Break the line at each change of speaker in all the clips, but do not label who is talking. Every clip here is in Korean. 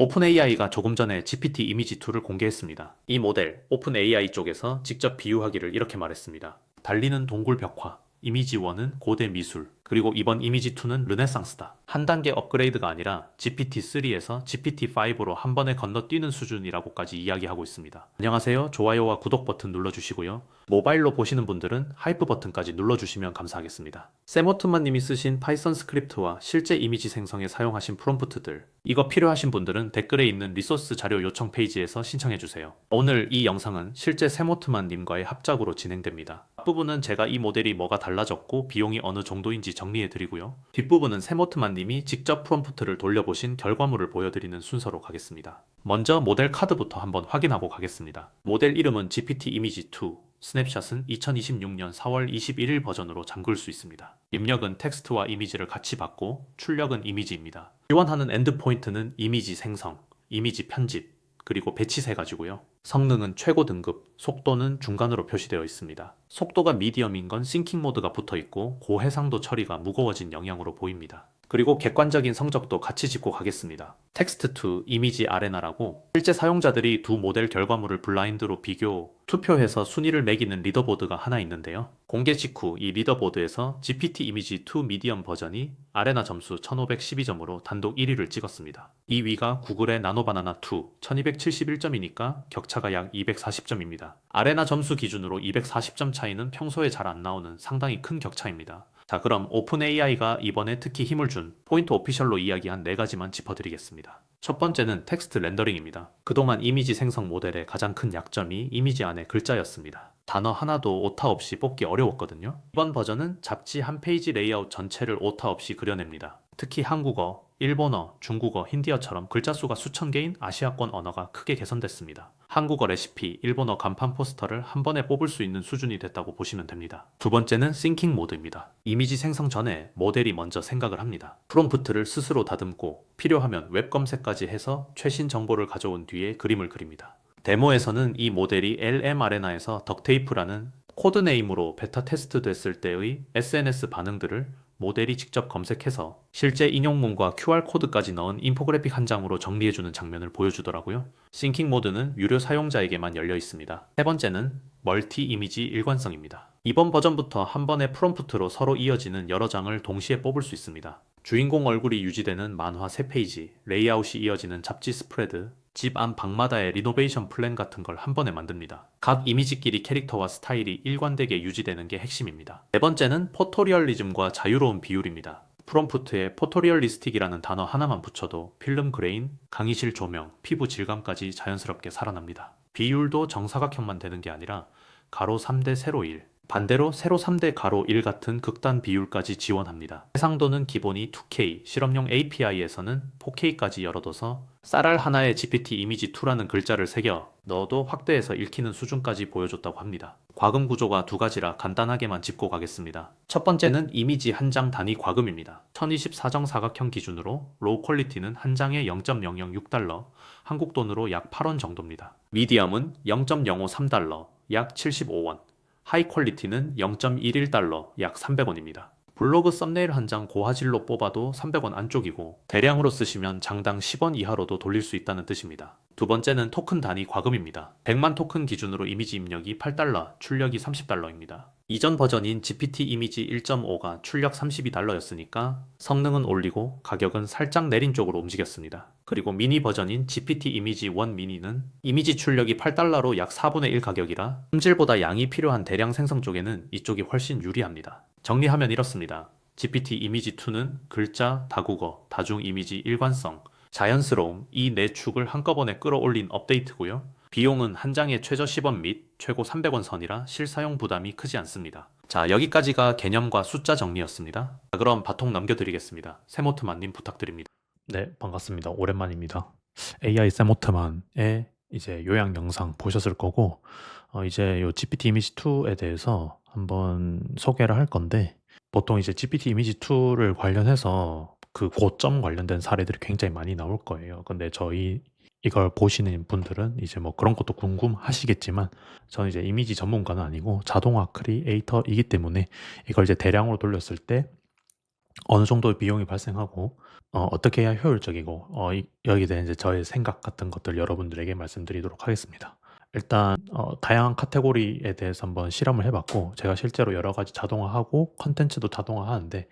오픈AI가 조금 전에 GPT 이미지2를 공개했습니다. 이 모델 오픈AI 쪽에서 직접 비유하기를 이렇게 말했습니다. 달리는 동굴 벽화, 이미지1은 고대 미술, 그리고 이번 이미지2는 르네상스다. 한 단계 업그레이드가 아니라 GPT-3에서 GPT-5로 한 번에 건너뛰는 수준이라고까지 이야기하고 있습니다. 안녕하세요. 좋아요와 구독 버튼 눌러주시고요. 모바일로 보시는 분들은 하이프 버튼까지 눌러주시면 감사하겠습니다. 세모트만 님이 쓰신 파이썬 스크립트와 실제 이미지 생성에 사용하신 프롬프트들, 이거 필요하신 분들은 댓글에 있는 리소스 자료 요청 페이지에서 신청해주세요. 오늘 이 영상은 실제 세모트만 님과의 합작으로 진행됩니다. 앞부분은 제가 이 모델이 뭐가 달라졌고 비용이 어느 정도인지 정리해드리고요. 뒷부분은 세모트만 님이 직접 프롬프트를 돌려보신 결과물을 보여드리는 순서로 가겠습니다. 먼저 모델 카드부터 한번 확인하고 가겠습니다. 모델 이름은 GPT 이미지2, 스냅샷은 2026년 4월 21일 버전으로 잠글 수 있습니다. 입력은 텍스트와 이미지를 같이 받고 출력은 이미지입니다. 지원하는 엔드포인트는 이미지 생성, 이미지 편집, 그리고 배치 세 가지고요. 성능은 최고 등급, 속도는 중간으로 표시되어 있습니다. 속도가 미디엄인 건 싱킹 모드가 붙어 있고 고해상도 처리가 무거워진 영향으로 보입니다. 그리고 객관적인 성적도 같이 짚고 가겠습니다. 텍스트2 이미지 아레나라고 실제 사용자들이 두 모델 결과물을 블라인드로 비교, 투표해서 순위를 매기는 리더보드가 하나 있는데요. 공개 직후 이 리더보드에서 GPT 이미지2 미디엄 버전이 아레나 점수 1512점으로 단독 1위를 찍었습니다. 2위가 구글의 나노바나나 2 1271점이니까 격차가 약 240점입니다. 아레나 점수 기준으로 240점 차이는 평소에 잘 안 나오는 상당히 큰 격차입니다. 자, 그럼 오픈AI가 이번에 특히 힘을 준 포인트 오피셜로 이야기한 4가지만 짚어드리겠습니다. 첫 번째는 텍스트 렌더링입니다. 그동안 이미지 생성 모델의 가장 큰 약점이 이미지 안에 글자였습니다. 단어 하나도 오타 없이 뽑기 어려웠거든요. 이번 버전은 잡지 한 페이지 레이아웃 전체를 오타 없이 그려냅니다. 특히 한국어, 일본어, 중국어, 힌디어처럼 글자 수가 수천 개인 아시아권 언어가 크게 개선됐습니다. 한국어 레시피, 일본어 간판 포스터를 한 번에 뽑을 수 있는 수준이 됐다고 보시면 됩니다. 두 번째는 싱킹 모드입니다. 이미지 생성 전에 모델이 먼저 생각을 합니다. 프롬프트를 스스로 다듬고 필요하면 웹 검색까지 해서 최신 정보를 가져온 뒤에 그림을 그립니다. 데모에서는 이 모델이 LM 아레나에서 덕테이프라는 코드네임으로 베타 테스트 됐을 때의 SNS 반응들을 모델이 직접 검색해서 실제 인용문과 QR코드까지 넣은 인포그래픽 한 장으로 정리해주는 장면을 보여주더라고요. 싱킹 모드는 유료 사용자에게만 열려 있습니다. 세 번째는 멀티 이미지 일관성입니다. 이번 버전부터 한 번의 프롬프트로 서로 이어지는 여러 장을 동시에 뽑을 수 있습니다. 주인공 얼굴이 유지되는 만화 3페이지, 레이아웃이 이어지는 잡지 스프레드, 집 안 방마다의 리노베이션 플랜 같은 걸 한 번에 만듭니다. 각 이미지끼리 캐릭터와 스타일이 일관되게 유지되는 게 핵심입니다. 네 번째는 포토리얼리즘과 자유로운 비율입니다. 프롬프트에 포토리얼리스틱이라는 단어 하나만 붙여도 필름 그레인, 강의실 조명, 피부 질감까지 자연스럽게 살아납니다. 비율도 정사각형만 되는 게 아니라 가로 3대 세로 1, 반대로 세로 3대 가로 1 같은 극단 비율까지 지원합니다. 해상도는 기본이 2K, 실험용 API에서는 4K까지 열어둬서 쌀알 하나에 GPT 이미지2라는 글자를 새겨 넣어도 확대해서 읽히는 수준까지 보여줬다고 합니다. 과금 구조가 두 가지라 간단하게만 짚고 가겠습니다. 첫 번째는 이미지 한 장 단위 과금입니다. 1024정 사각형 기준으로 로우 퀄리티는 한 장에 0.006달러, 한국 돈으로 약 8원 정도입니다. 미디엄은 0.053달러, 약 75원. 하이 퀄리티는 0.11달러, 약 300원입니다. 블로그 썸네일 한 장 고화질로 뽑아도 300원 안쪽이고 대량으로 쓰시면 장당 10원 이하로도 돌릴 수 있다는 뜻입니다. 두 번째는 토큰 단위 과금입니다. 100만 토큰 기준으로 이미지 입력이 8달러, 출력이 30달러입니다. 이전 버전인 GPT 이미지 1.5가 출력 32달러였으니까 성능은 올리고 가격은 살짝 내린 쪽으로 움직였습니다. 그리고 미니 버전인 GPT 이미지 1 미니는 이미지 출력이 8달러로 약 4분의 1 가격이라 품질보다 양이 필요한 대량 생성 쪽에는 이쪽이 훨씬 유리합니다. 정리하면 이렇습니다. GPT 이미지2는 글자, 다국어, 다중 이미지 일관성, 자연스러움 이 네 축을 한꺼번에 끌어올린 업데이트고요. 비용은 한 장에 최저 10원 및 최고 300원 선이라 실사용 부담이 크지 않습니다. 자, 여기까지가 개념과 숫자 정리였습니다. 자, 그럼 바통 넘겨드리겠습니다. 세모트만님 부탁드립니다.
네, 반갑습니다. 오랜만입니다. AI 세모트만의 이제 요약 영상 보셨을 거고, 이제 요 GPT 이미지 2에 대해서 한번 소개를 할 건데, 보통 이제 GPT 이미지 2를 관련해서 그 고점 관련된 사례들이 굉장히 많이 나올 거예요. 근데 이걸 보시는 분들은 이제 뭐 그런 것도 궁금하시겠지만, 저는 이제 이미지 전문가는 아니고 자동화 크리에이터이기 때문에 이걸 이제 대량으로 돌렸을 때 어느 정도의 비용이 발생하고 어떻게 해야 효율적이고 여기에 대한 이제 저의 생각 같은 것들 여러분들에게 말씀드리도록 하겠습니다. 일단 다양한 카테고리에 대해서 한번 실험을 해 봤고 제가 실제로 여러 가지 자동화하고 컨텐츠도 자동화하는데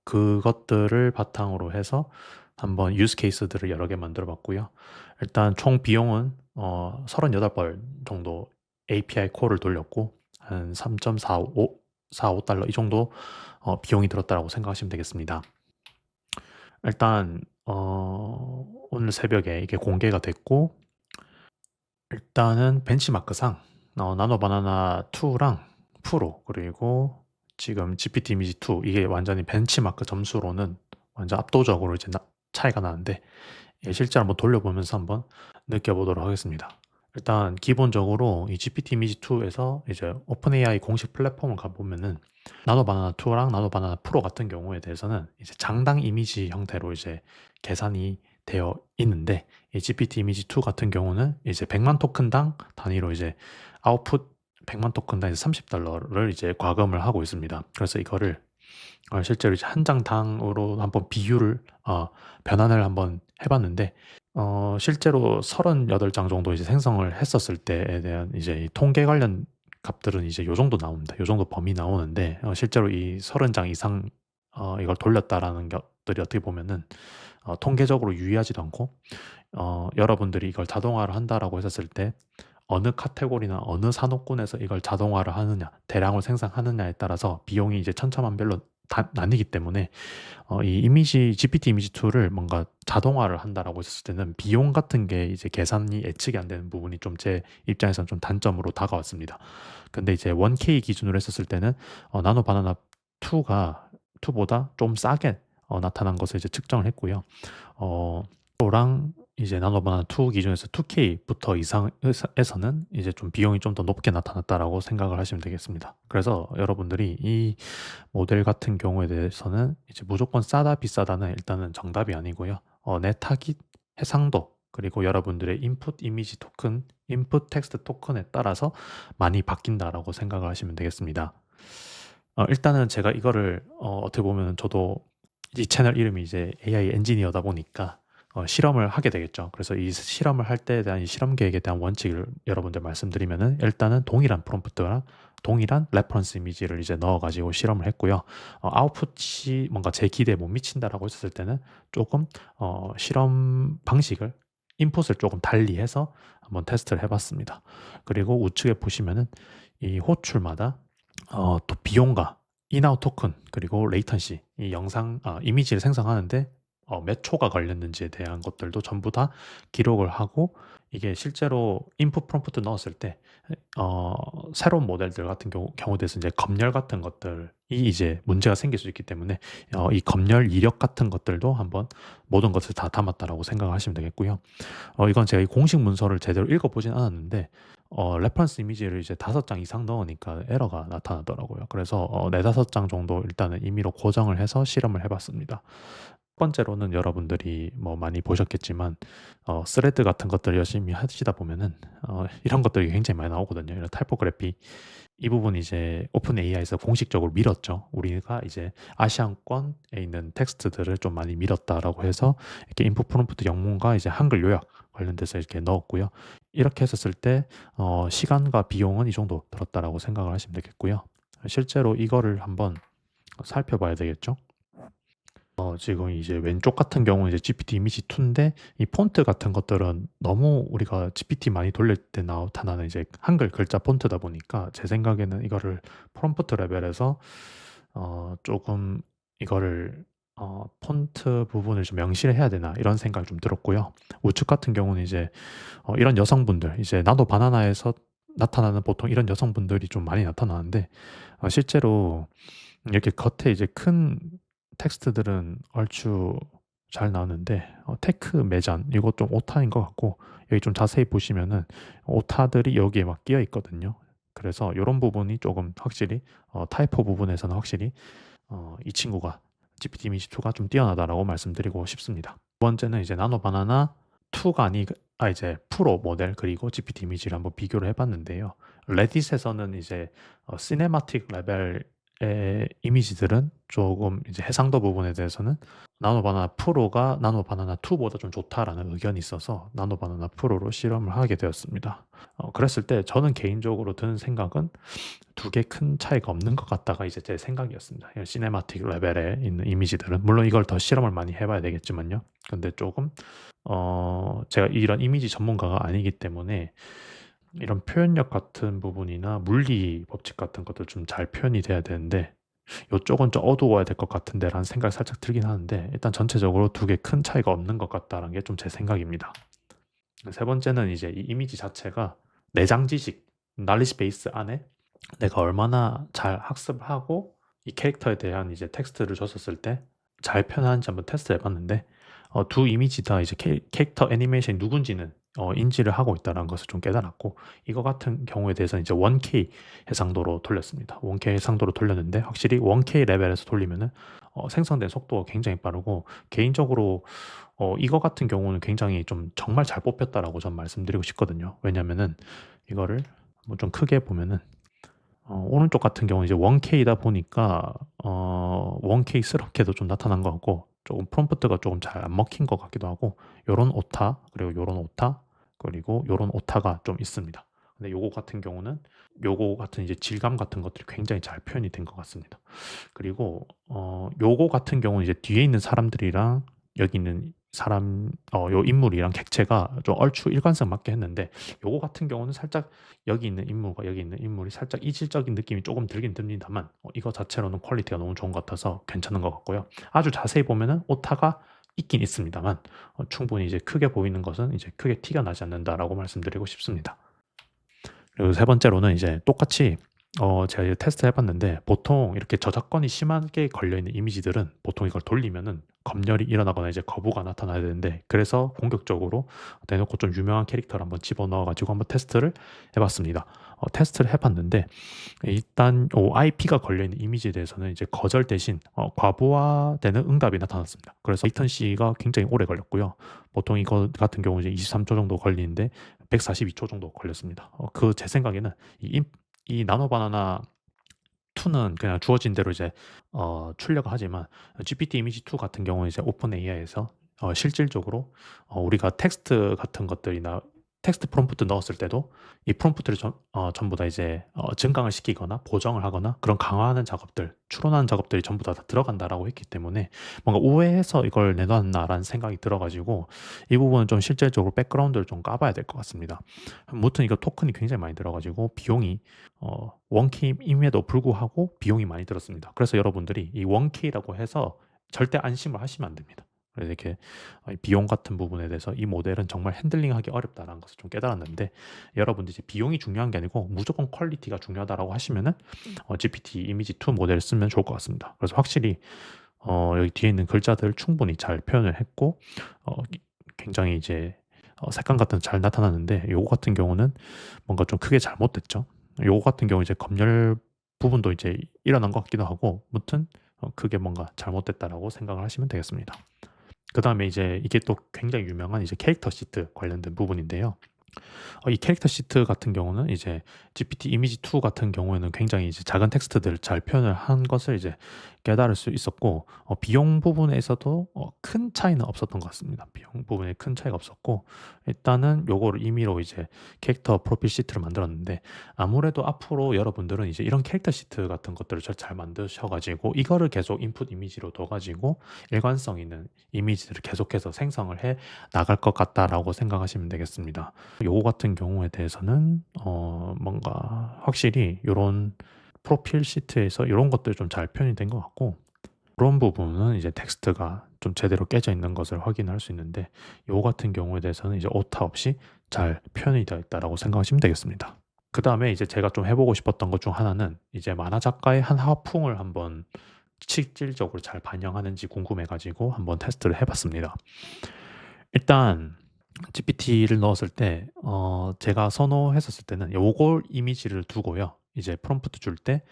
그것들을 바탕으로 해서 한번 유스 케이스들을 여러 개 만들어 봤고요. 일단 총 비용은 38번 정도 API 콜을 돌렸고 한 3.45 달러 이 정도 비용이 들었다라고 생각하시면 되겠습니다. 일단 오늘 새벽에 이게 공개가 됐고 일단은 벤치마크상 나노 바나나 2랑 프로 그리고 지금 GPT 이미지 2 이게 완전히 벤치마크 점수로는 완전 압도적으로 이제 차이가 나는데 실제로 한번 돌려보면서 한번 느껴보도록 하겠습니다. 일단 기본적으로 이 GPT 이미지 2에서 이제 오픈 AI 공식 플랫폼을 가보면은 나노 바나나 2랑 나노 바나나 프로 같은 경우에 대해서는 이제 장당 이미지 형태로 이제 계산이 되어 있는데 이 GPT 이미지 2 같은 경우는 이제 100만 토큰당 단위로 이제 아웃풋 100만 토큰당 이제 $30를 이제 과금을 하고 있습니다. 그래서 이거를 실제로 이제 한 장당으로 한번 비율을 변환을 한번 해봤는데 실제로 38장 정도 이제 생성을 했었을 때에 대한 이제 이 통계 관련 값들은 이제 요 정도 나옵니다. 요 정도 범위 나오는데 실제로 이 30장 이상 이걸 돌렸다라는 것들이 어떻게 보면은 통계적으로 유의하지도 않고 여러분들이 이걸 자동화를 한다라고 했었을 때 어느 카테고리나 어느 산업군에서 이걸 자동화를 하느냐, 대량으로 생산하느냐에 따라서 비용이 이제 천차만별로 나뉘기 때문에 이 GPT 이미지 2를 뭔가 자동화를 한다라고 했을 때는 비용 같은 게 이제 계산이 예측이 안 되는 부분이 좀 제 입장에서는 좀 단점으로 다가왔습니다. 근데 이제 1K 기준으로 했었을 때는 나노 바나나 2보다 좀 싸게 나타난 것을 이제 측정을 했고요. 프로랑 이제 나노 바나나 2 기준에서 2K부터 이상에서는 이제 좀 비용이 좀 더 높게 나타났다라고 생각을 하시면 되겠습니다. 그래서 여러분들이 이 모델 같은 경우에 대해서는 이제 무조건 싸다 비싸다는 일단은 정답이 아니고요. 내 타깃 해상도 그리고 여러분들의 인풋 이미지 토큰, 인풋 텍스트 토큰에 따라서 많이 바뀐다라고 생각을 하시면 되겠습니다. 일단은 제가 이거를 어떻게 보면 저도 이 채널 이름이 이제 AI 엔지니어다 보니까 실험을 하게 되겠죠. 그래서 이 실험을 할 때에 대한 이 실험 계획에 대한 원칙을 여러분들 말씀드리면은 일단은 동일한 프롬프트랑 동일한 레퍼런스 이미지를 이제 넣어가지고 실험을 했고요. 아웃풋이 뭔가 제 기대에 못 미친다라고 했었을 때는 조금 실험 방식을 인풋을 조금 달리해서 한번 테스트를 해봤습니다. 그리고 우측에 보시면은 이 호출마다 또 비용과 인아웃 토큰 그리고 레이턴시 이 영상 이미지를 생성하는데 몇 초가 걸렸는지에 대한 것들도 전부 다 기록을 하고 이게 실제로 인풋 프롬프트 넣었을 때 새로운 모델들 같은 경우에 대해서 이제 검열 같은 것들이 이제 문제가 생길 수 있기 때문에 이 검열 이력 같은 것들도 한번 모든 것을 다 담았다라고 생각하시면 되겠고요. 이건 제가 이 공식 문서를 제대로 읽어보진 않았는데 레퍼런스 이미지를 이제 5장 이상 넣으니까 에러가 나타나더라고요. 그래서 4-5장 정도 일단은 임의로 고정을 해서 실험을 해봤습니다. 첫 번째로는 여러분들이 뭐 많이 보셨겠지만 스레드 같은 것들 열심히 하시다 보면은 이런 것들이 굉장히 많이 나오거든요. 이런 타이포그래피 이 부분 이제 오픈 AI에서 공식적으로 밀었죠. 우리가 이제 아시안권에 있는 텍스트들을 좀 많이 밀었다라고 해서 이렇게 인풋 프롬프트 영문과 이제 한글 요약 관련돼서 이렇게 넣었고요. 이렇게 했었을 때 시간과 비용은 이 정도 들었다라고 생각을 하시면 되겠고요. 실제로 이거를 한번 살펴봐야 되겠죠. 지금 이제 왼쪽 같은 경우는 이제 GPT 이미지 2인데 이 폰트 같은 것들은 너무 우리가 GPT 많이 돌릴 때 나타나는 이제 한글 글자 폰트다 보니까 제 생각에는 이거를 프롬프트 레벨에서 조금 이거를 폰트 부분을 좀 명시해야 되나 이런 생각이 좀 들었고요. 우측 같은 경우는 이제 이런 여성분들 이제 나도 바나나에서 나타나는 보통 이런 여성분들이 좀 많이 나타나는데 실제로 이렇게 겉에 이제 큰 텍스트들은 얼추 잘 나오는데 테크 매장 이거 좀 오타인 것 같고 여기 좀 자세히 보시면은 오타들이 여기에 막 끼어 있거든요. 그래서 이런 부분이 조금 확실히 타이포 부분에서는 확실히 이 친구가 GPT 이미지 2가 좀 뛰어나다라고 말씀드리고 싶습니다. 두 번째는 이제 나노 바나나 2가 이제 프로 모델 그리고 GPT 이미지를 한번 비교를 해봤는데요. 레딧에서는 이제 시네마틱 레벨 이미지들은 조금 이제 해상도 부분에 대해서는 나노 바나나 프로가 나노 바나나 2보다 좀 좋다라는 의견이 있어서 나노 바나나 프로로 실험을 하게 되었습니다. 그랬을 때 저는 개인적으로 드는 생각은 두 개 큰 차이가 없는 것 같다가 이제 제 생각이었습니다. 이 시네마틱 레벨에 있는 이미지들은 물론 이걸 더 실험을 많이 해봐야 되겠지만요. 근데 조금 제가 이런 이미지 전문가가 아니기 때문에 이런 표현력 같은 부분이나 물리 법칙 같은 것도 좀 잘 표현이 돼야 되는데 요쪽은 좀 어두워야 될 것 같은데라는 생각이 살짝 들긴 하는데 일단 전체적으로 두 개 큰 차이가 없는 것 같다는 게 좀 제 생각입니다. 세 번째는 이제 이 이미지 자체가 내장 지식, knowledge 베이스 안에 내가 얼마나 잘 학습을 하고 이 캐릭터에 대한 이제 텍스트를 줬었을 때 잘 표현하는지 한번 테스트를 해봤는데 두 이미지 다 이제 캐릭터 애니메이션이 누군지는 인지를 하고 있다는 것을 좀 깨달았고 이거 같은 경우에 대해서는 이제 1K 해상도로 돌렸습니다. 1K 해상도로 돌렸는데 확실히 1K 레벨에서 돌리면은 생성된 속도가 굉장히 빠르고 개인적으로 이거 같은 경우는 굉장히 좀 정말 잘 뽑혔다라고 전 말씀드리고 싶거든요. 왜냐면은 이거를 뭐 좀 크게 보면은 오른쪽 같은 경우는 이제 1K다 보니까 1K스럽게도 좀 나타난 것 같고 조금 프롬프트가 조금 잘 안 먹힌 것 같기도 하고 요런 오타 그리고 요런 오타 그리고 요런 오타가 좀 있습니다. 근데 요거 같은 경우는 요거 같은 이제 질감 같은 것들이 굉장히 잘 표현이 된 것 같습니다. 그리고 요거 같은 경우는 이제 뒤에 있는 사람들이랑 여기 있는 사람 요 인물이랑 객체가 좀 얼추 일관성 맞게 했는데 요거 같은 경우는 살짝 여기 있는 인물과 여기 있는 인물이 살짝 이질적인 느낌이 조금 들긴 듭니다만 이거 자체로는 퀄리티가 너무 좋은 것 같아서 괜찮은 것 같고요. 아주 자세히 보면은 오타가 있긴 있습니다만 충분히 이제 크게 보이는 것은 이제 크게 티가 나지 않는다라고 말씀드리고 싶습니다. 그리고 세 번째로는 이제 똑같이 제가 이제 테스트 해봤는데 보통 이렇게 저작권이 심하게 걸려있는 이미지들은 보통 이걸 돌리면은 검열이 일어나거나 이제 거부가 나타나야 되는데 그래서 공격적으로 대놓고 좀 유명한 캐릭터를 한번 집어넣어가지고 한번 테스트를 해봤습니다. 테스트를 해봤는데 일단 IP가 걸려있는 이미지에 대해서는 이제 거절 대신 과부하되는 응답이 나타났습니다. 그래서 레이턴시가 굉장히 오래 걸렸고요. 보통 이거 같은 경우 이제 23초 정도 걸리는데 142초 정도 걸렸습니다. 그 제 생각에는 이 나노 바나나 2는 그냥 주어진 대로 이제 출력을 하지만 GPT 이미지 2 같은 경우는 이제 오픈 AI에서 실질적으로 우리가 텍스트 같은 것들이나 텍스트 프롬프트 넣었을 때도 이 프롬프트를 전부 다 이제 증강을 시키거나 보정을 하거나 그런 강화하는 작업들, 추론하는 작업들이 전부 다 들어간다라고 했기 때문에 뭔가 우회해서 이걸 내놨나라는 생각이 들어가지고 이 부분은 좀 실질적으로 백그라운드를 좀 까봐야 될 것 같습니다. 무튼 이거 토큰이 굉장히 많이 들어가지고 비용이 1K임에도 불구하고 비용이 많이 들었습니다. 그래서 여러분들이 이 1K라고 해서 절대 안심을 하시면 안 됩니다. 그래서 이렇게 비용 같은 부분에 대해서 이 모델은 정말 핸들링하기 어렵다는 것을 좀 깨달았는데 여러분들이 이제 비용이 중요한 게 아니고 무조건 퀄리티가 중요하다라고 하시면은 GPT 이미지 2 모델을 쓰면 좋을 것 같습니다. 그래서 확실히 여기 뒤에 있는 글자들을 충분히 잘 표현을 했고 굉장히 이제 색감 같은 잘 나타나는데 요거 같은 경우는 뭔가 좀 크게 잘못됐죠. 요거 같은 경우 이제 검열 부분도 이제 일어난 것 같기도 하고 무튼 크게 뭔가 잘못됐다라고 생각을 하시면 되겠습니다. 그 다음에 이제 이게 또 굉장히 유명한 이제 캐릭터 시트 관련된 부분인데요. 이 캐릭터 시트 같은 경우는 이제 GPT 이미지 2 같은 경우에는 굉장히 이제 작은 텍스트들을 잘 표현을 한 것을 이제 깨달을 수 있었고 비용 부분에서도 큰 차이는 없었던 것 같습니다. 비용 부분에 큰 차이가 없었고 일단은 요거를 임의로 이제 캐릭터 프로필 시트를 만들었는데 아무래도 앞으로 여러분들은 이제 이런 캐릭터 시트 같은 것들을 잘 만드셔가지고 이거를 계속 인풋 이미지로 둬가지고 일관성 있는 이미지들을 계속해서 생성을 해 나갈 것 같다라고 생각하시면 되겠습니다. 요거 같은 경우에 대해서는 뭔가 확실히 요런 프로필 시트에서 요런 것들이 좀 잘 표현이 된 것 같고 그런 부분은 이제 텍스트가 좀 제대로 깨져 있는 것을 확인할 수 있는데 요거 같은 경우에 대해서는 이제 오타 없이 잘 표현이 되어 있다라고 생각하시면 되겠습니다. 그 다음에 이제 제가 좀 해보고 싶었던 것 중 하나는 이제 만화 작가의 한 화풍을 한번 실질적으로 잘 반영하는지 궁금해가지고 한번 테스트를 해봤습니다. 일단 GPT를 넣었을 때 제가 선호했었을 때는 요걸 이미지를 두고요. 이제 프롬프트 줄 때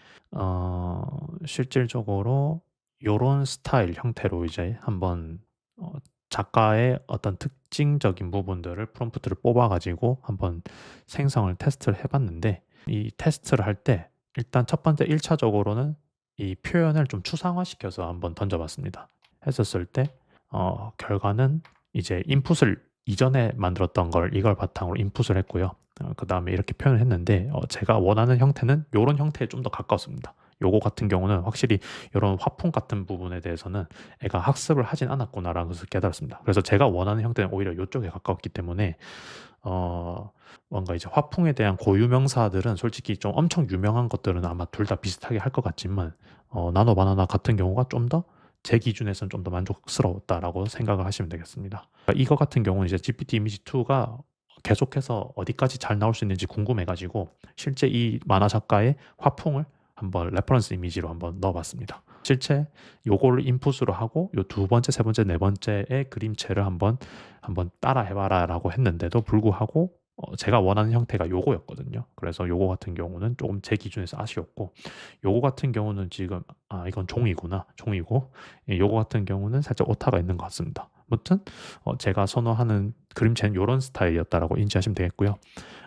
실질적으로 요런 스타일 형태로 이제 한번 작가의 어떤 특징적인 부분들을 프롬프트를 뽑아 가지고 한번 생성을 테스트를 해 봤는데 이 테스트를 할 때 일단 첫 번째 1차적으로는 이 표현을 좀 추상화시켜서 한번 던져봤습니다. 했었을 때 결과는 이제 인풋을 이전에 만들었던 걸 이걸 바탕으로 인풋을 했고요. 그다음에 이렇게 표현을 했는데 제가 원하는 형태는 요런 형태에 좀 더 가까웠습니다. 요거 같은 경우는 확실히 요런 화풍 같은 부분에 대해서는 애가 학습을 하진 않았구나라는 것을 깨달았습니다. 그래서 제가 원하는 형태는 오히려 요쪽에 가까웠기 때문에 뭔가 이제 화풍에 대한 고유 명사들은 솔직히 좀 엄청 유명한 것들은 아마 둘 다 비슷하게 할 것 같지만 나노 바나나 같은 경우가 좀 더 제 기준에서는 좀 더 만족스러웠다라고 생각을 하시면 되겠습니다. 이거 같은 경우는 이제 GPT 이미지 2가 계속해서 어디까지 잘 나올 수 있는지 궁금해 가지고 실제 이 만화 작가의 화풍을 한번 레퍼런스 이미지로 한번 넣어 봤습니다. 실제 요거를 인풋으로 하고 요 두 번째, 세 번째, 네 번째의 그림체를 한번 따라 해 봐라라고 했는데도 불구하고 제가 원하는 형태가 요거였거든요. 그래서 요거 같은 경우는 조금 제 기준에서 아쉬웠고 요거 같은 경우는 지금 이건 종이구나. 종이고 요거 같은 경우는 살짝 오타가 있는 것 같습니다. 아무튼 제가 선호하는 그림체는 요런 스타일이었다라고 인지하시면 되겠고요.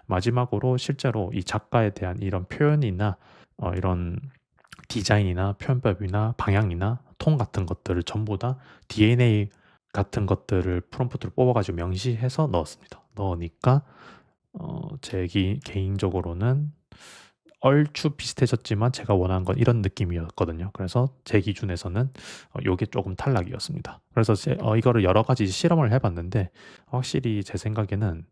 마지막으로 실제로 이 작가에 대한 이런 표현이나 이런 디자인이나 표현법이나 방향이나 톤 같은 것들을 전부 다 DNA 같은 것들을 프롬프트를 뽑아 가지고 명시해서 넣었습니다. 넣으니까 제 개인적으로는 얼추 비슷해졌지만 제가 원하는 건 이런 느낌이었거든요. 그래서 제 기준에서는 요게 조금 탈락이었습니다. 그래서 이거를 여러 가지 실험을 해 봤는데 확실히 제 생각에는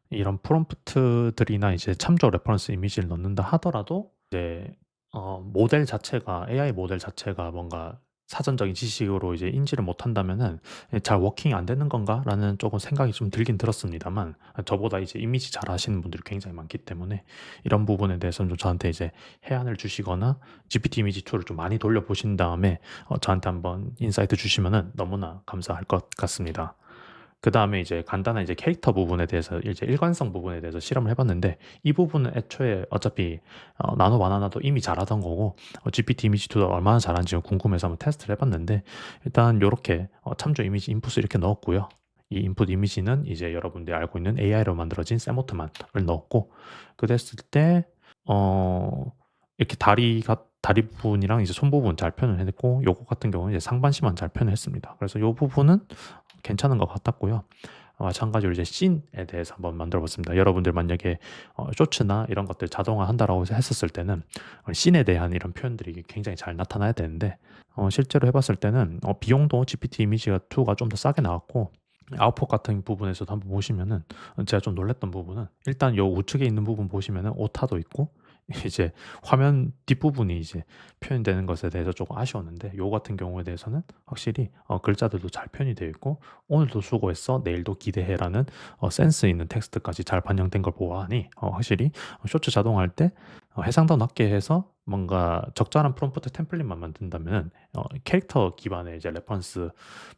이런 프롬프트들이나 이제 참조 레퍼런스 이미지를 넣는다 하더라도 이제 모델 자체가 AI 모델 자체가 뭔가 사전적인 지식으로 이제 인지를 못한다면은 '잘 워킹이 안 되는 건가?'라는 조금 생각이 좀 들긴 들었습니다만 저보다 이제 이미지 잘하시는 분들이 굉장히 많기 때문에 이런 부분에 대해서는 좀 저한테 이제 해안을 주시거나 GPT 이미지 툴을 좀 많이 돌려 보신 다음에 저한테 한번 인사이트 주시면은 너무나 감사할 것 같습니다. 그다음에 이제 간단한 이제 캐릭터 부분에 대해서 이제 일관성 부분에 대해서 실험을 해 봤는데 이 부분은 애초에 어차피 나노 바나나도 이미 잘하던 거고 GPT 이미지2도 얼마나 잘하는지 궁금해서 한번 테스트를 해 봤는데 일단 요렇게 참조 이미지 인풋을 이렇게 넣었고요. 이 인풋 이미지는 이제 여러분들이 알고 있는 AI로 만들어진 세모트만을 넣었고 그랬을 때 이렇게 다리 부분이랑 이제 손 부분 잘 표현을 해냈고 요거 같은 경우는 이제 상반신만 잘 표현을 했습니다. 그래서 요 부분은 괜찮은 것 같았고요. 마찬가지로 이제 씬에 대해서 한번 만들어 봤습니다. 여러분들 만약에 쇼츠나 이런 것들 자동화한다라고 했었을 때는 씬에 대한 이런 표현들이 굉장히 잘 나타나야 되는데 실제로 해 봤을 때는 비용도 GPT 이미지가 2가 좀 더 싸게 나왔고 아웃풋 같은 부분에서도 한번 보시면은 제가 좀 놀랐던 부분은 일단 요 우측에 있는 부분 보시면은 오타도 있고 이제 화면 뒷부분이 이제 표현되는 것에 대해서 조금 아쉬웠는데 요 같은 경우에 대해서는 확실히 글자들도 잘 표현이 되어 있고 "오늘도 수고했어. 내일도 기대해."라는 센스 있는 텍스트까지 잘 반영된 걸 보아하니 확실히 쇼츠 자동화할 때 해상도 낮게 해서 뭔가 적절한 프롬프트 템플릿만 만든다면은 캐릭터 기반의 이제 레퍼런스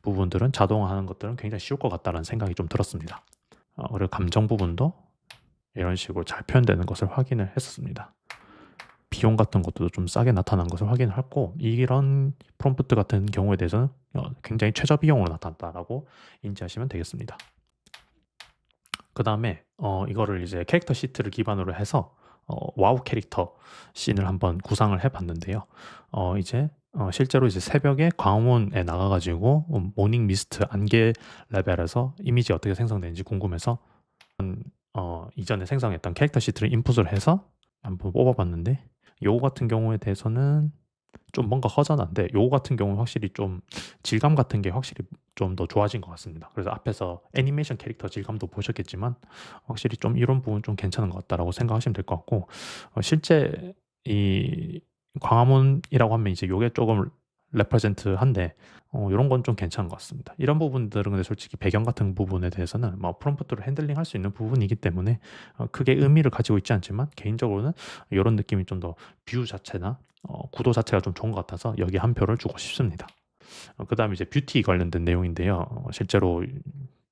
부분들은 자동화하는 것들은 굉장히 쉬울 것 같다는 생각이 좀 들었습니다. 그리고 감정 부분도 이런 식으로 잘 표현되는 것을 확인을 했었습니다. 비용 같은 것도 좀 싸게 나타난 것을 확인을 했고 이런 프롬프트 같은 경우에 대해서는 굉장히 최저 비용으로 나타났다라고 인지하시면 되겠습니다. 그다음에 이거를 이제 캐릭터 시트를 기반으로 해서 와우 캐릭터 씬을 한번 구상을 해 봤는데요. 이제 실제로 이제 새벽에 광화문에 나가 가지고 모닝 미스트 안개 레벨에서 이미지 어떻게 생성되는지 궁금해서 이전에 생성했던 캐릭터 시트를 인풋을 해서 한번 뽑아 봤는데 요거 같은 경우에 대해서는 좀 뭔가 허전한데 요거 같은 경우는 확실히 좀 질감 같은 게 확실히 좀 더 좋아진 것 같습니다. 그래서 앞에서 애니메이션 캐릭터 질감도 보셨겠지만 확실히 좀 '이런 부분 좀 괜찮은 것 같다.'라고 생각하시면 될 것 같고 실제 이 광화문이라고 하면 이제 요게 쪼금 레프레젠트한데 요런 건 좀 괜찮은 것 같습니다. 이런 부분들은 근데 솔직히 배경 같은 부분에 대해서는 뭐 프롬프트로 핸들링할 수 있는 부분이기 때문에 크게 의미를 가지고 있지 않지만 개인적으로는 요런 느낌이 좀 더 뷰 자체나 구도 자체가 좀 좋은 것 같아서 여기에 한 표를 주고 싶습니다. 그다음에 이제 뷰티 관련된 내용인데요. 실제로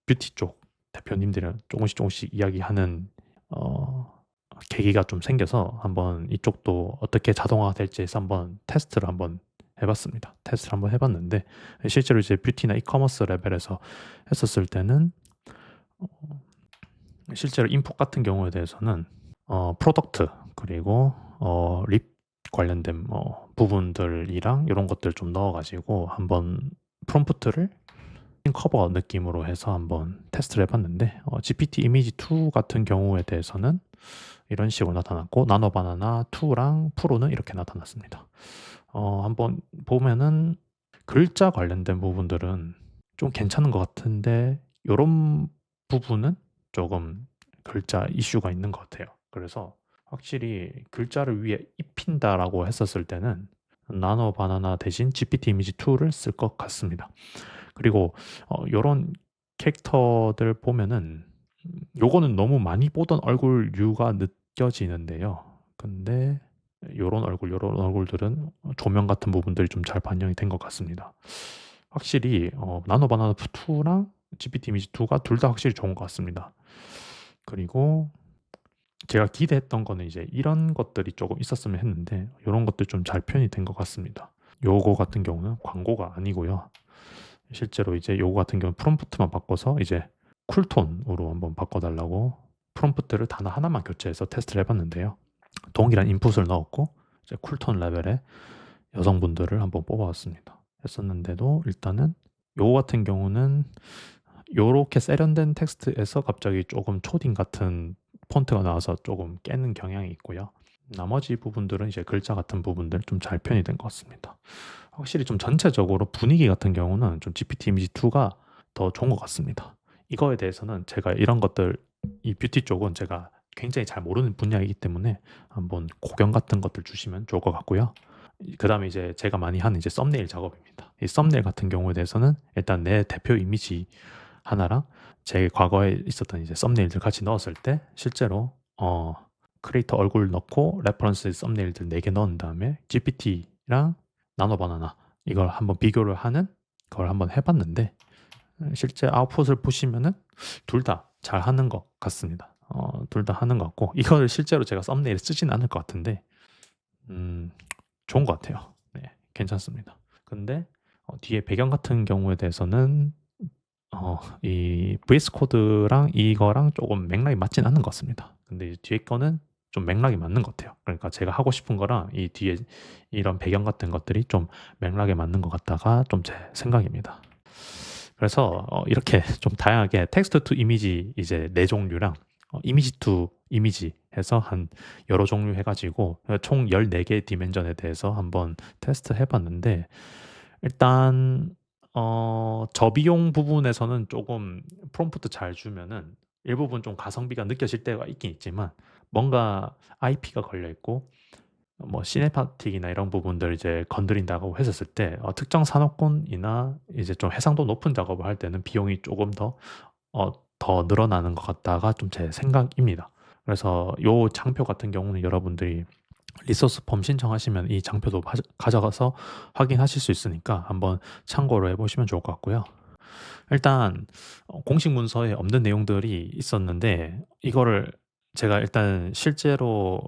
뷰티 쪽 대표님들이랑 조금씩 이야기하는 계기가 좀 생겨서 한번 이쪽도 어떻게 자동화될지 해서 한번 테스트를 한번 해 봤습니다. 테스트를 한번 해 봤는데 실제로 이제 뷰티나 이커머스 레벨에서 했었을 때는 어 실제로 인풋 같은 경우에 대해서는 프로덕트 그리고 립 관련된 뭐 부분들이랑 이런 것들 좀 넣어 가지고 한번 프롬프트를 커버 느낌으로 해서 한번 테스트를 해 봤는데 GPT 이미지 2 같은 경우에 대해서는 이런 식으로 나타났고 나노 바나나 2랑 프로는 이렇게 나타났습니다. 한번 보면은 글자 관련된 부분들은 좀 괜찮은 것 같은데 요런 부분은 조금 글자 이슈가 있는 것 같아요. 그래서 확실히 '글자를 위에 입힌다.'라고 했었을 때는 나노 바나나 대신 GPT 이미지 2를 쓸 것 같습니다. 그리고 요런 캐릭터들 보면은 요거는 너무 많이 보던 얼굴류가 느껴지는데요. 근데 요런 얼굴, 요런 얼굴들은 조명 같은 부분들이 좀 잘 반영이 된 것 같습니다. 확실히 나노 바나나 2랑 GPT 이미지 2가 둘 다 확실히 좋은 것 같습니다. 그리고 제가 기대했던 거는 이제 이런 것들이 조금 있었으면 했는데 요런 것들 좀 잘 표현이 된 것 같습니다. 요거 같은 경우는 광고가 아니고요. 실제로 이제 요거 같은 경우는 프롬프트만 바꿔서 이제 쿨톤으로 한번 바꿔 달라고 프롬프트를 단어 하나만 교체해서 테스트를 해 봤는데요. 동일한 인풋을 넣었고 이제 쿨톤 레벨의 여성분들을 한번 뽑아 왔습니다. 했었는데도 일단은 요거 같은 경우는 요렇게 세련된 텍스트에서 갑자기 조금 초딩 같은 폰트가 나와서 조금 깨는 경향이 있고요. 나머지 부분들은 이제 글자 같은 부분들 좀 잘 표현이 된 것 같습니다. 확실히 좀 전체적으로 분위기 같은 경우는 좀 GPT 이미지 2가 더 좋은 것 같습니다. 이거에 대해서는 제가 이런 것들 이 뷰티 쪽은 제가 굉장히 잘 모르는 분야이기 때문에 한번 고견 같은 것들 주시면 좋을 것 같고요. 그다음에 이제 제가 많이 하는 이제 썸네일 작업입니다. 이 썸네일 같은 경우에 대해서는 일단 내 대표 이미지 하나랑 제 과거에 있었던 이제 썸네일들 같이 넣었을 때 실제로 크리에이터 얼굴 넣고 레퍼런스 썸네일들 4개 넣은 다음에 GPT랑 나노 바나나 이걸 한번 비교를 하는 걸 한번 해 봤는데 실제 아웃풋을 보시면은 둘 다 잘하는 것 같습니다. 둘 다 하는 것 같고 이거를 실제로 제가 썸네일에 쓰진 않을 것 같은데 음 좋은 것 같아요. 네, 괜찮습니다. 근데 뒤에 배경 같은 경우에 대해서는 이 VS 코드랑 이거랑 조금 맥락이 맞진 않는 것 같습니다. 근데 이제 뒤에 거는 좀 맥락이 맞는 것 같아요. 그러니까 제가 하고 싶은 거랑 이 뒤에 이런 배경 같은 것들이 좀 맥락에 맞는 것 같다가 좀 제 생각입니다. 그래서 이렇게 좀 다양하게 텍스트 투 이미지 이제 4 종류랑 이미지 투 이미지 해서 한 여러 종류 해 가지고 총 14개의 디멘전에 대해서 한번 테스트해 봤는데 일단 저비용 부분에서는 조금 프롬프트 잘 주면은 일부분 좀 가성비가 느껴질 때가 있긴 있지만 뭔가 IP가 걸려 있고 뭐 시네마틱이나 이런 부분들 이제 건드린다고 했었을 때 특정 산업군이나 이제 좀 해상도 높은 작업을 할 때는 비용이 조금 더 늘어나는 것 같다가 좀 제 생각입니다. 그래서 요 장표 같은 경우는 여러분들이 리소스 폼 신청하시면 이 장표도 가져가서 확인하실 수 있으니까 한번 참고로 해 보시면 좋을 것 같고요. 일단 공식 문서에 없는 내용들이 있었는데 이거를 제가 일단 실제로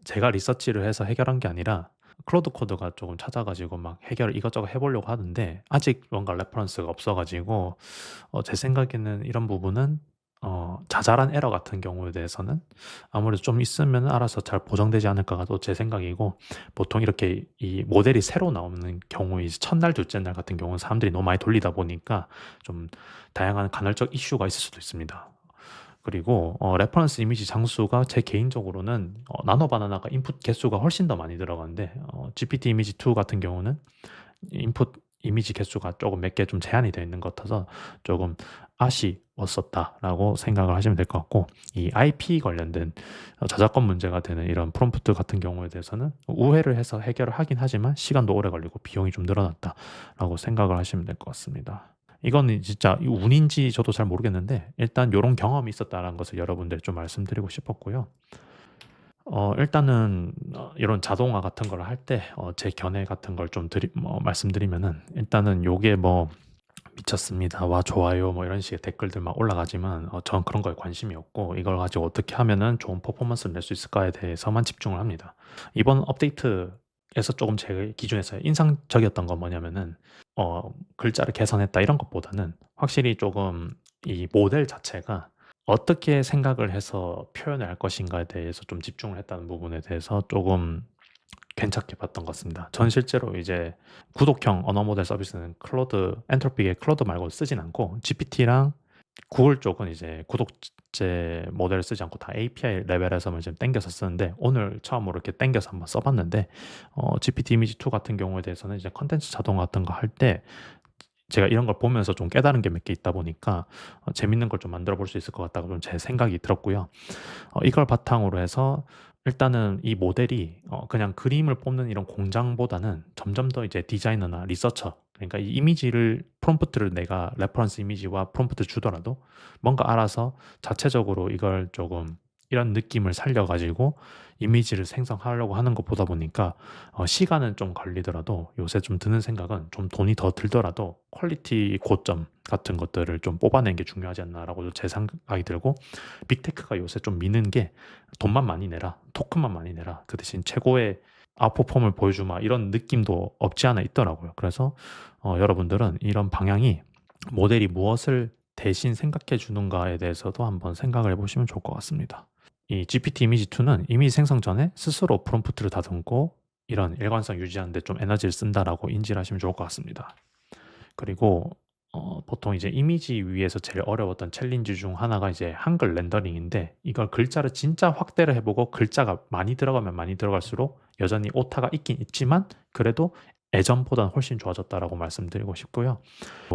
제가 리서치를 해서 해결한 게 아니라 클로드 코드가 조금 찾아 가지고 막 해결을 이것저것 해 보려고 하는데 아직 뭔가 레퍼런스가 없어 가지고 제 생각에는 이런 부분은 자잘한 에러 같은 경우에 대해서는 아무래도 좀 있으면은 알아서 잘 보정되지 않을까가 또 제 생각이고 보통 이렇게 이 모델이 새로 나오는 경우에 이제 첫날 둘째 날 같은 경우는 사람들이 너무 많이 돌리다 보니까 좀 다양한 간헐적 이슈가 있을 수도 있습니다. 그리고 레퍼런스 이미지 장수가 제 개인적으로는 나노 바나나가 인풋 개수가 훨씬 더 많이 들어가는데 GPT 이미지 2 같은 경우는 인풋 이미지 개수가 조금 몇 개 좀 제한이 되어 있는 것 같아서 조금 아쉬웠었다라고 생각을 하시면 될 것 같고 이 IP 관련된 저작권 문제가 되는 이런 프롬프트 같은 경우에 대해서는 우회를 해서 해결을 하긴 하지만 시간도 오래 걸리고 비용이 좀 늘어났다라고 생각을 하시면 될 것 같습니다. 이거는 진짜 이 운인지 저도 잘 모르겠는데 일단 요런 경험이 있었다라는 것을 여러분들께 좀 말씀드리고 싶었고요. 일단은 이런 자동화 같은 걸 할 때 제 견해 같은 걸 좀 말씀드리면은 일단은 요게 뭐 "미쳤습니다." "와 좋아요." 뭐 이런 식의 댓글들 막 올라가지만 전 그런 거에 관심이 없고 이걸 가지고 어떻게 하면은 좋은 퍼포먼스를 낼 수 있을까에 대해서만 집중을 합니다. 이번 업데이트에서 조금 제 기준에서 인상적이었던 건 뭐냐면은 글자를 개선했다 이런 것보다는 확실히 조금 이 모델 자체가 어떻게 생각을 해서 표현을 할 것인가에 대해서 좀 집중을 했다는 부분에 대해서 조금 괜찮게 봤던 것 같습니다. 전 실제로 이제 구독형 언어 모델 서비스는 클로드 엔트로피의 클로드 말고 쓰진 않고 GPT랑 구글 쪽은 이제 구독제 모델을 쓰지 않고 다 API 레벨에서만 지금 땡겨서 쓰는데 오늘 처음으로 이렇게 땡겨서 한번 써봤는데 GPT 이미지 2 같은 경우에 대해서는 이제 컨텐츠 자동화 같은 거 할 때 제가 이런 걸 보면서 좀 깨달은 게 몇 개 있다 보니까 재밌는 걸 좀 만들어 볼 수 있을 것 같다고 좀 제 생각이 들었고요. 이걸 바탕으로 해서 일단은 이 모델이 그냥 그림을 뽑는 이런 공장보다는 점점 더 이제 디자이너나 리서처, 그러니까 이 이미지를 프롬프트를 내가 레퍼런스 이미지와 프롬프트 주더라도 뭔가 알아서 자체적으로 이걸 조금 이런 느낌을 살려가지고 이미지를 생성하려고 하는 것 보다 보니까 시간은 좀 걸리더라도 요새 좀 드는 생각은 좀 돈이 더 들더라도 퀄리티 고점 같은 것들을 좀 뽑아내는 게 중요하지 않나라고 제 생각이 들고, 빅테크가 요새 좀 미는 게 돈만 많이 내라, 토큰만 많이 내라, 그 대신 최고의 아웃퍼폼을 보여주마, 이런 느낌도 없지 않아 있더라고요. 그래서 여러분들은 이런 방향이 모델이 무엇을 대신 생각해 주는가에 대해서도 한번 생각을 해보시면 좋을 것 같습니다. 이 GPT 이미지 2는 이미지 생성 전에 스스로 프롬프트를 다듬고 이런 일관성 유지하는 데 좀 에너지를 쓴다라고 인지를 하시면 좋을 것 같습니다. 그리고 보통 이제 이미지 위에서 제일 어려웠던 챌린지 중 하나가 이제 한글 렌더링인데, 이걸 글자를 진짜 확대를 해보고 글자가 많이 들어가면 많이 들어갈수록 여전히 오타가 있긴 있지만 그래도 예전보다는 훨씬 좋아졌다라고 말씀드리고 싶고요.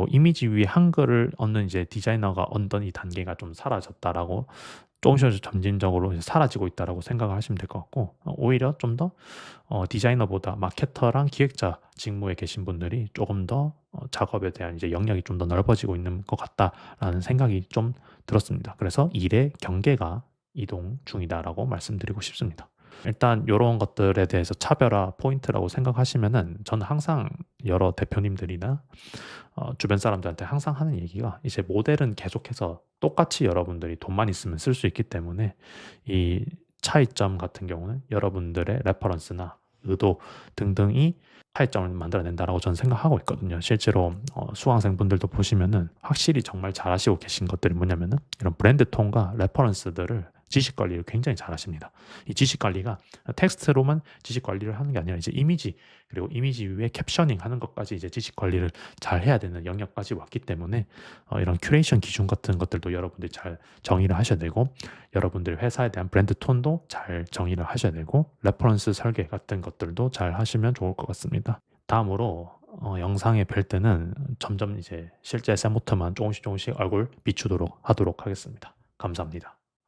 이미지 위에 한글을 얻는 이제 디자이너가 얻던 이 단계가 좀 사라졌다라고, 조금씩 점진적으로 이제 사라지고 있다라고 생각을 하시면 될 것 같고, 오히려 좀 더 디자이너보다 마케터랑 기획자 직무에 계신 분들이 조금 더 작업에 대한 이제 영역이 좀 더 넓어지고 있는 것 같다라는 생각이 좀 들었습니다. 그래서 일의 경계가 이동 중이다라고 말씀드리고 싶습니다. 일단 이런 것들에 대해서 차별화 포인트라고 생각하시면은, 저는 항상 여러 대표님들이나 주변 사람들한테 항상 하는 얘기가, 이제 모델은 계속해서 똑같이 여러분들이 돈만 있으면 쓸 수 있기 때문에 이 차이점 같은 경우는 여러분들의 레퍼런스나 의도 등등이 차이점을 만들어낸다라고 저는 생각하고 있거든요. 실제로 수강생분들도 보시면은 확실히 정말 잘하시고 계신 것들이 뭐냐면은 이런 브랜드 톤과 레퍼런스들을, 지식 관리를 굉장히 잘하십니다. 이 지식 관리가 텍스트로만 지식 관리를 하는 게 아니라 이제 이미지, 그리고 이미지 위에 캡셔닝 하는 것까지 이제 지식 관리를 잘 해야 되는 영역까지 왔기 때문에 이런 큐레이션 기준 같은 것들도 여러분들이 잘 정의를 하셔야 되고, 여러분들 회사에 대한 브랜드 톤도 잘 정의를 하셔야 되고, 레퍼런스 설계 같은 것들도 잘 하시면 좋을 것 같습니다. 다음으로 영상에 뵐 때는 점점 이제 실제 세모트만 조금씩 얼굴 비추도록 하도록 하겠습니다. 감사합니다.